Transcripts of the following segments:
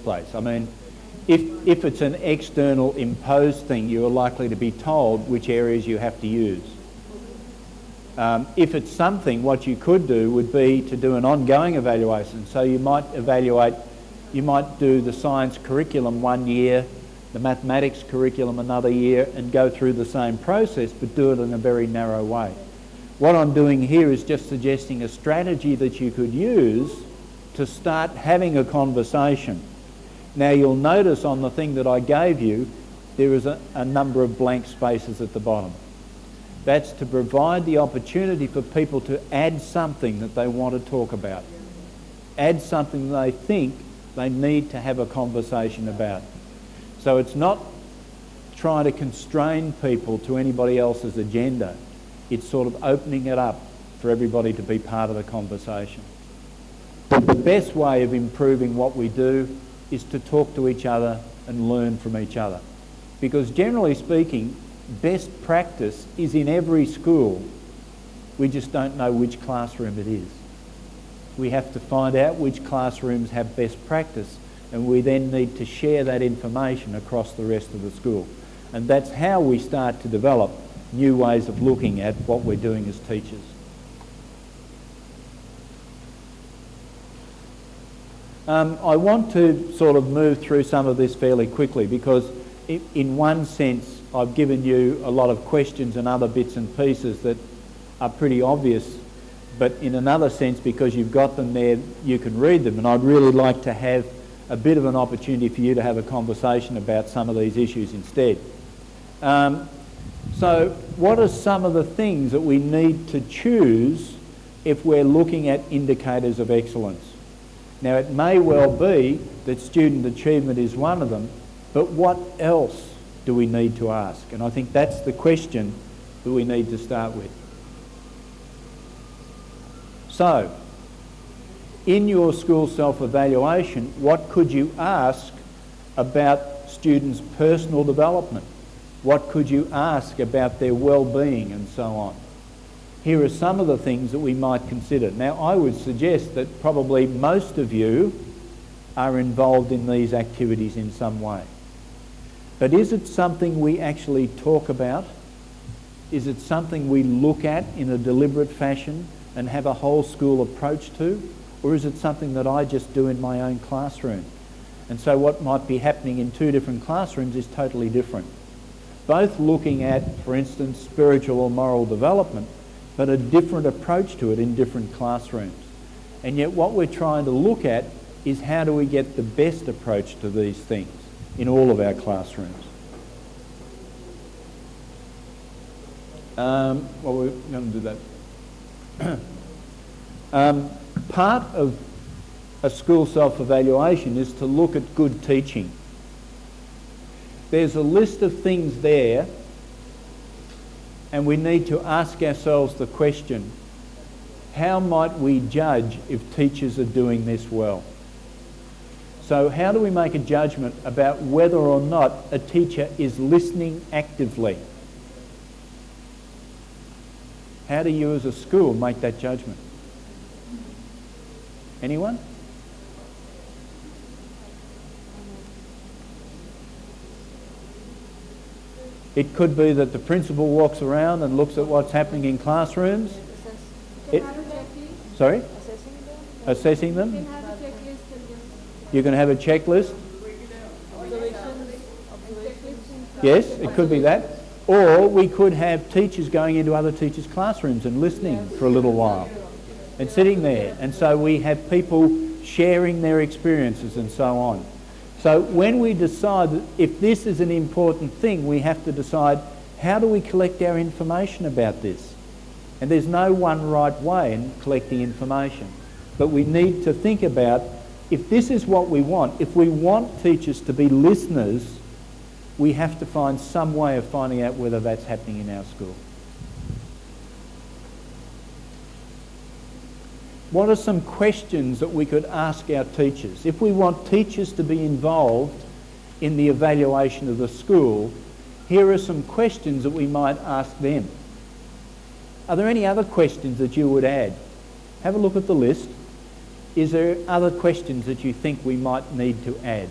first place. I mean, if it's an external imposed thing, you're likely to be told which areas you have to use. If it's something, what you could do would be to do an ongoing evaluation. So you might do the science curriculum one year, the mathematics curriculum another year, and go through the same process, but do it in a very narrow way. What I'm doing here is just suggesting a strategy that you could use to start having a conversation. Now you'll notice on the thing that I gave you, there is a number of blank spaces at the bottom. That's to provide the opportunity for people to add something that they want to talk about. Add something they think they need to have a conversation about. So it's not trying to constrain people to anybody else's agenda. It's sort of opening it up for everybody to be part of the conversation. But the best way of improving what we do is to talk to each other and learn from each other. Because generally speaking, best practice is in every school. We just don't know which classroom it is. We have to find out which classrooms have best practice, and we then need to share that information across the rest of the school. And that's how we start to develop new ways of looking at what we're doing as teachers. I want to sort of move through some of this fairly quickly because in one sense I've given you a lot of questions and other bits and pieces that are pretty obvious, but in another sense, because you've got them there, you can read them, and I'd really like to have a bit of an opportunity for you to have a conversation about some of these issues instead. So what are some of the things that we need to choose if we're looking at indicators of excellence? Now it may well be that student achievement is one of them, but what else do we need to ask? And I think that's the question that we need to start with. So, in your school self-evaluation, what could you ask about students' personal development? What could you ask about their well-being and so on? Here are some of the things that we might consider. Now, I would suggest that probably most of you are involved in these activities in some way. But is it something we actually talk about? Is it something we look at in a deliberate fashion and have a whole school approach to? Or is it something that I just do in my own classroom? And so what might be happening in two different classrooms is totally different. Both looking at, for instance, spiritual or moral development, but a different approach to it in different classrooms. And yet what we're trying to look at is how do we get the best approach to these things in all of our classrooms. Well, we're going to do that. Part of a school self-evaluation is to look at good teaching. There's a list of things there, and we need to ask ourselves the question, how might we judge if teachers are doing this well? So how do we make a judgment about whether or not a teacher is listening actively? How do you as a school make that judgment? Anyone? It could be that the principal walks around and looks at what's happening in classrooms. Sorry? Assessing them? You're going to have a checklist? Yes, it could be that. Or we could have teachers going into other teachers' classrooms and listening for a little while and sitting there. And so we have people sharing their experiences and so on. So when we decide that if this is an important thing, we have to decide how do we collect our information about this? And there's no one right way in collecting information. But we need to think about if this is what we want, if we want teachers to be listeners, we have to find some way of finding out whether that's happening in our school. What are some questions that we could ask our teachers? If we want teachers to be involved in the evaluation of the school, here are some questions that we might ask them. Are there any other questions that you would add? Have a look at the list. Is there other questions that you think we might need to add?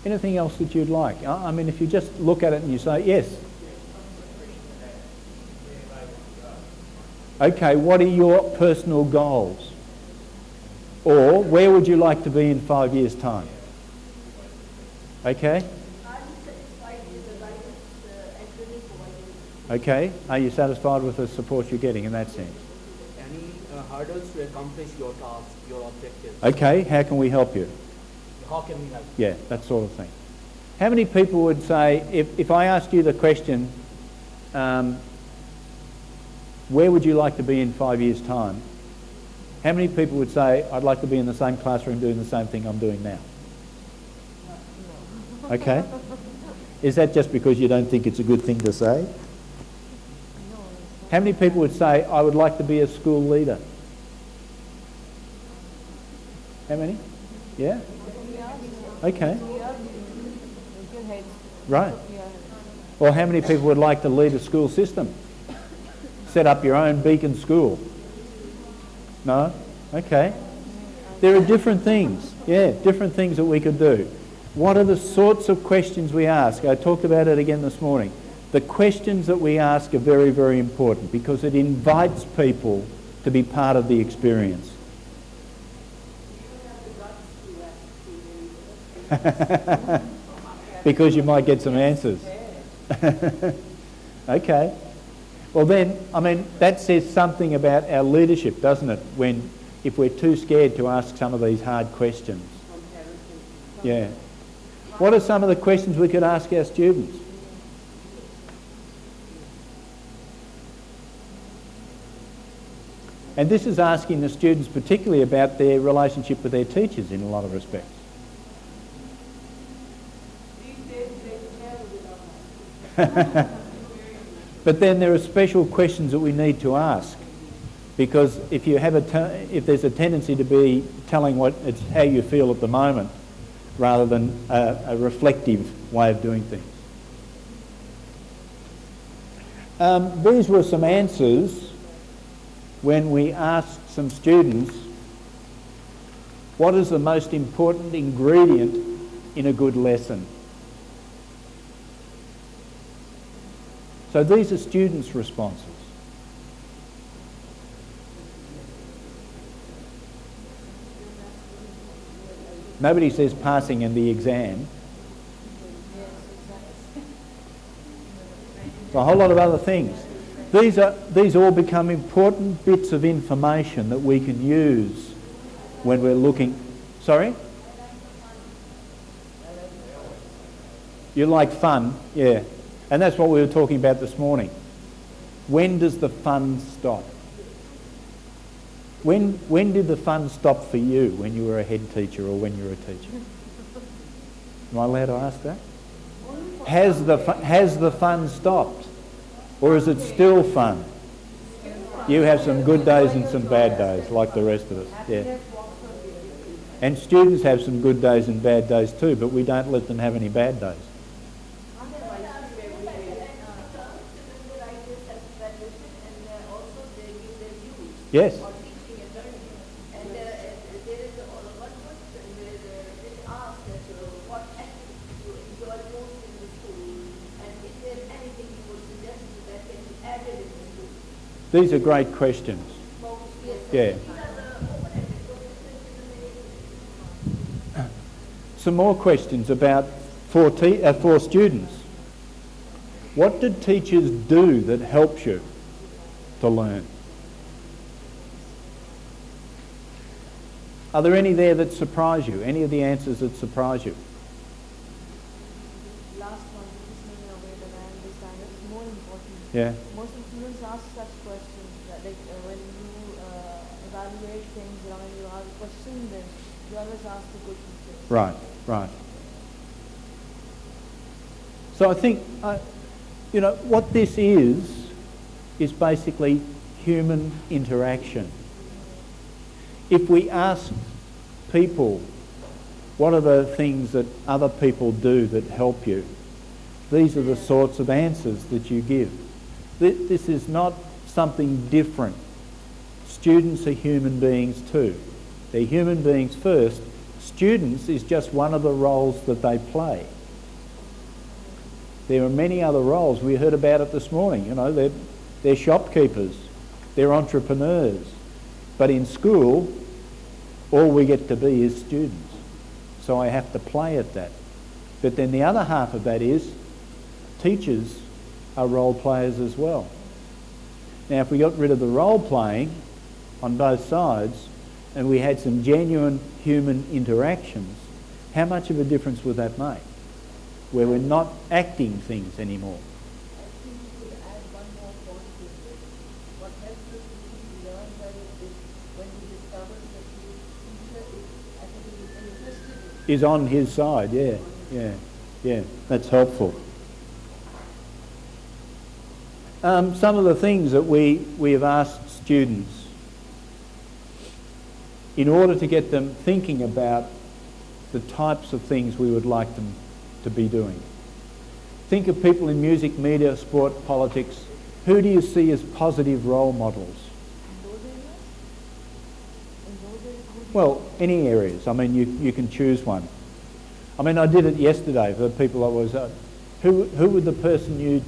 Anything else that you'd like? I mean, if you just look at it and you say, yes. Okay, what are your personal goals? Or where would you like to be in 5 years' time? Okay? Okay, are you satisfied with the support you're getting in that sense? Any hurdles to accomplish your task, your objectives? Okay, how can we help you? How can we help? Yeah, that sort of thing. How many people would say, if I asked you the question, where would you like to be in 5 years' time? How many people would say, I'd like to be in the same classroom doing the same thing I'm doing now? Okay. Is that just because you don't think it's a good thing to say? How many people would say, I would like to be a school leader? How many? Yeah? Okay. Right. Well, how many people would like to lead a school system? Set up your own Beacon school? No? Okay. There are different things. Yeah, different things that we could do. What are the sorts of questions we ask? I talked about it again this morning. The questions that we ask are very, very important because it invites people to be part of the experience. Because you might get some answers. Okay. Well then, I mean, that says something about our leadership, doesn't it? If we're too scared to ask some of these hard questions. Yeah. What are some of the questions we could ask our students? And this is asking the students particularly about their relationship with their teachers in a lot of respects. But then there are special questions that we need to ask, because if you have if there's a tendency to be telling it's how you feel at the moment rather than a reflective way of doing things. These were some answers when we asked some students, what is the most important ingredient in a good lesson? So these are students' responses. Nobody says passing in the exam. It's a whole lot of other things. These all become important bits of information that we can use when we're looking... Sorry? You like fun? Yeah. And that's what we were talking about this morning. When does the fun stop? When did the fun stop for you when you were a head teacher or when you were a teacher? Am I allowed to ask that? Has the fun stopped? Or is it still fun? You have some good days and some bad days, like the rest of us. Yeah. And students have some good days and bad days too, but we don't let them have any bad days. Yes. These are great questions. Yeah. Some more questions about for students. What did teachers do that helps you to learn? Are there any there that surprise you? Any of the answers that surprise you? Last one, this in a way that I understand it's more important. Yeah. Most of students ask such questions that when you evaluate things and when you ask questions, then you always ask the good teachers. Right, right. So I think, what this is basically human interaction. If we ask people, what are the things that other people do that help you? These are the sorts of answers that you give. This is not something different. Students are human beings too. They're human beings first. Students is just one of the roles that they play. There are many other roles. We heard about it this morning. You know, they're shopkeepers, they're entrepreneurs. But in school, all we get to be is students. So I have to play at that. But then the other half of that is teachers are role players as well. Now, if we got rid of the role playing on both sides and we had some genuine human interactions, how much of a difference would that make? Where we're not acting things anymore. I think you could add one more point to this. What helps the student learn better is when he discovers that his teacher is actually interested in Is on his side, yeah, that's helpful. Some of the things that we have asked students in order to get them thinking about the types of things we would like them to be doing. Think of people in music, media, sport, politics. Who do you see as positive role models? Well, any areas. I mean, you can choose one. I mean, I did it yesterday for the people I was... who would the person you...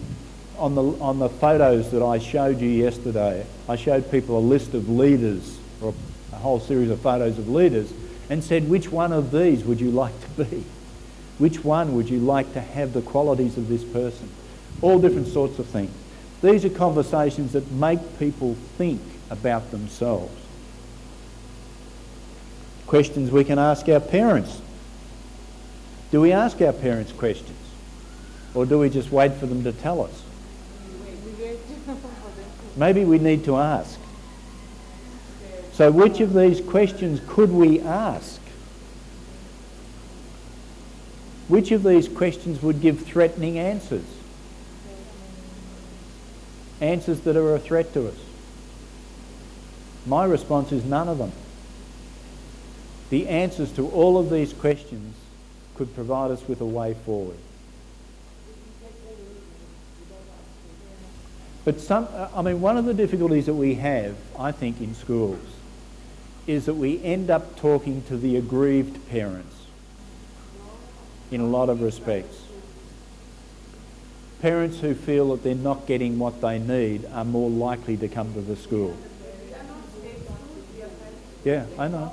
On the photos that I showed you yesterday, I showed people a list of leaders, or a whole series of photos of leaders, and said, which one of these would you like to be? Which one would you like to have the qualities of this person? All different sorts of things. These are conversations that make people think about themselves. Questions we can ask our parents. Do we ask our parents questions? Or do we just wait for them to tell us? Maybe we need to ask. So which of these questions could we ask? Which of these questions would give threatening answers? Answers that are a threat to us? My response is none of them. The answers to all of these questions could provide us with a way forward. But one of the difficulties that we have, I think, in schools is that we end up talking to the aggrieved parents in a lot of respects. Parents who feel that they're not getting what they need are more likely to come to the school. Yeah, I know.